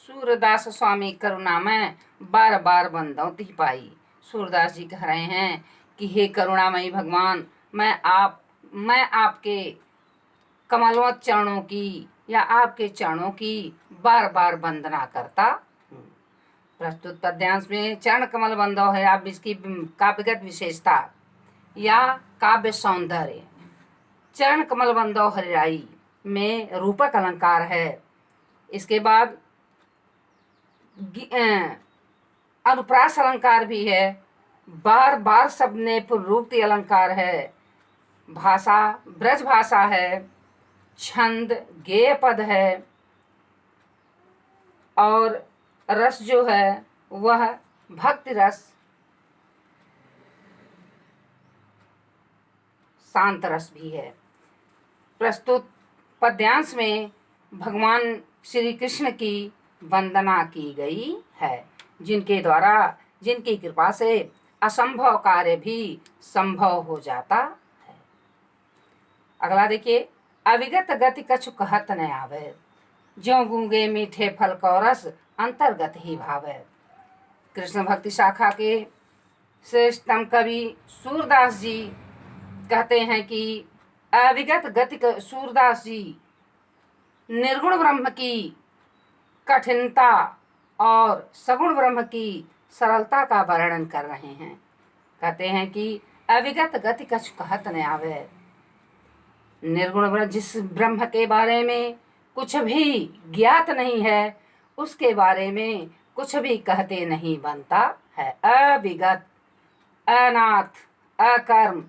सूरदास स्वामी करुणा में बार बार बंदों ती पाई। सूरदास जी कह रहे हैं कि हे करुणामयी भगवान, मैं आपके कमलवत चरणों की या आपके चरणों की बार बार वंदना करता हूँ। प्रस्तुत पद्यांश में चरण कमल बंदो है आप इसकी काव्यगत विशेषता या काव्य सौंदर्य। चरण कमल बंदो हरिराई में रूपक अलंकार है। इसके बाद अनुप्रास अलंकार भी है। बार बार सबने पुनरुक्ति अलंकार है। भाषा ब्रज भाषा है। छंद गेय पद है और रस जो है वह भक्ति रस, शांत रस भी है। प्रस्तुत पद्यांश में भगवान श्री कृष्ण की वंदना की गई है, जिनके द्वारा जिनकी कृपा से असंभव कार्य भी संभव हो जाता है। अगला देखिए, अविगत गति कछु कहत न आवे, ज्यों गूंगे मीठे फल को रस अंतर्गत ही भावे। कृष्ण भक्ति शाखा के श्रेष्ठतम कवि सूरदास जी कहते हैं कि अविगत गति सूरदास जी निर्गुण ब्रह्म की कठिनता और सगुण ब्रह्म की सरलता का वर्णन कर रहे हैं। कहते हैं कि अविगत गति कछु कहत न आवे, निर्गुण ब्रह्म जिस ब्रह्म के बारे में कुछ भी ज्ञात नहीं है, उसके बारे में कुछ भी कहते नहीं बनता है। अविगत, अनाथ, अकर्म,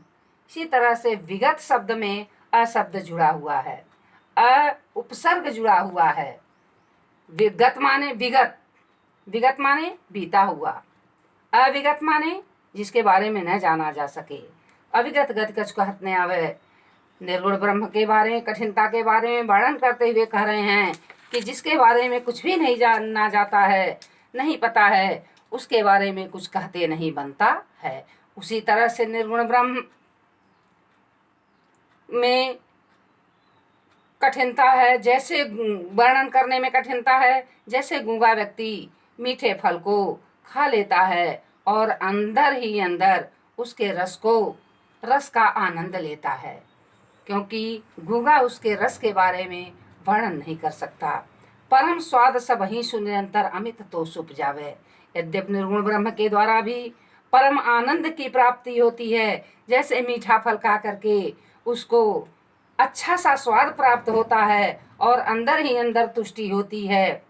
इसी तरह से विगत शब्द में अशब्द जुड़ा हुआ है, उपसर्ग जुड़ा हुआ है। विगत माने विगत, विगत माने बीता हुआ, अविगत माने जिसके बारे में न जाना जा सके। अविगत गति कछु कहत न आवे, निर्गुण ब्रह्म के बारे में कठिनता के बारे में वर्णन करते हुए कह रहे हैं कि जिसके बारे में कुछ भी नहीं जाना जाता है, नहीं पता है, उसके बारे में कुछ कहते नहीं बनता है। उसी तरह से निर्गुण ब्रह्म में कठिनता है, जैसे वर्णन करने में कठिनता है, जैसे गूंगा व्यक्ति मीठे फल को खा लेता है और अंदर ही अंदर उसके रस का आनंद लेता है, क्योंकि गूंगा उसके रस के बारे में वर्णन नहीं कर सकता। परम स्वाद सब ही सुनिरंतर अमित तो सुप जावे। यद्यपि निर्गुण ब्रह्म के द्वारा भी परम आनंद की प्राप्ति होती है, जैसे मीठा फल खा करके उसको अच्छा सा स्वाद प्राप्त होता है और अंदर ही अंदर तुष्टि होती है,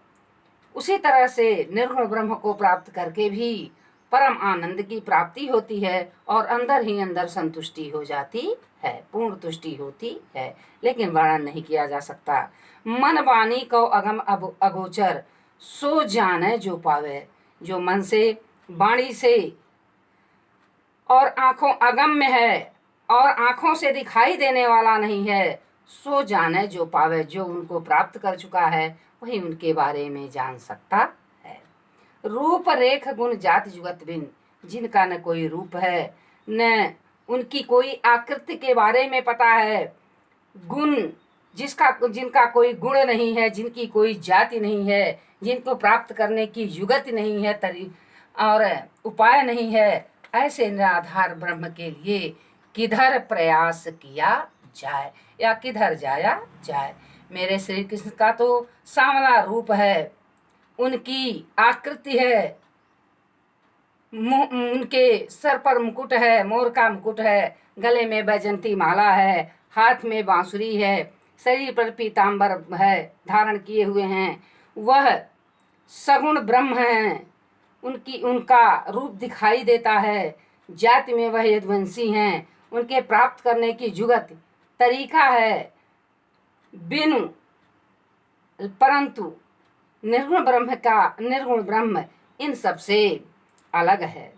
उसी तरह से निर्गुण ब्रह्म को प्राप्त करके भी परम आनंद की प्राप्ति होती है और अंदर ही अंदर संतुष्टि हो जाती है, पूर्ण तुष्टि होती है, लेकिन वर्णन नहीं किया जा सकता। मन वाणी को अगम अगोचर, सो जाने जो पावे। जो मन से, वाणी से और आंखों अगम में है और आंखों से दिखाई देने वाला नहीं है, सो जाने जो पावे। जो उनको प्राप्त कर चुका है वही उनके बारे में जान सकता है। रूप रेख गुण जाति जुगत बिन, जिनका न कोई रूप है न उनकी कोई आकृति के बारे में पता है, गुण जिनका कोई गुण नहीं है, जिनकी कोई जाति नहीं है, जिनको प्राप्त करने की युगति नहीं है, और उपाय नहीं है, ऐसे निराधार ब्रह्म के लिए किधर प्रयास किया जाए या किधर जाया जाए। मेरे श्री कृष्ण का तो सांवला रूप है, उनकी आकृति है, उनके सर पर मुकुट है, मोर का मुकुट है, गले में बैजंती माला है, हाथ में बांसुरी है, शरीर पर पीतांबर है धारण किए हुए हैं, वह सगुण ब्रह्म हैं। उनका रूप दिखाई देता है। जाति में वह यदुवंशी हैं। उनके प्राप्त करने की जुगत तरीका है बिनु, परंतु निर्गुण ब्रह्म इन सब से अलग है।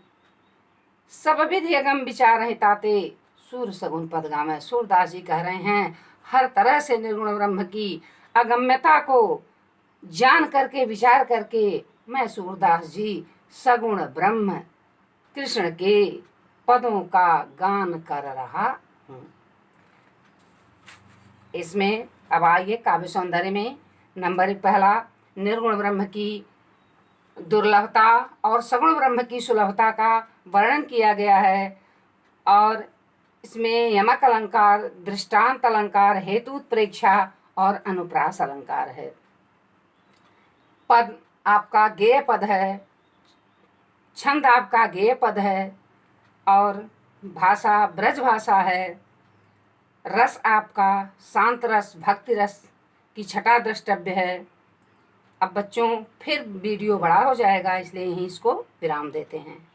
सब विधि अगम विचार है ताते, सूर सगुन पद गावे। सूरदास जी कह रहे हैं हर तरह से निर्गुण ब्रह्म की अगम्यता को जान करके विचार करके मैं सूरदास जी सगुण ब्रह्म कृष्ण के पदों का गान कर रहा हूँ। इसमें अब आइए काव्य सौंदर्य में। नंबर पहला, निर्गुण ब्रह्म की दुर्लभता और सगुण ब्रह्म की सुलभता का वर्णन किया गया है। और इसमें यमक अलंकार, दृष्टांत अलंकार, हेतु उत्प्रेक्षा और अनुप्रास अलंकार है। पद आपका गेय पद है, छंद आपका गेय पद है और भाषा ब्रज भाषा है। रस आपका शांत रस, भक्ति रस की छटा द्रष्टव्य है। अब बच्चों फिर वीडियो बड़ा हो जाएगा, इसलिए यहीं इसको विराम देते हैं।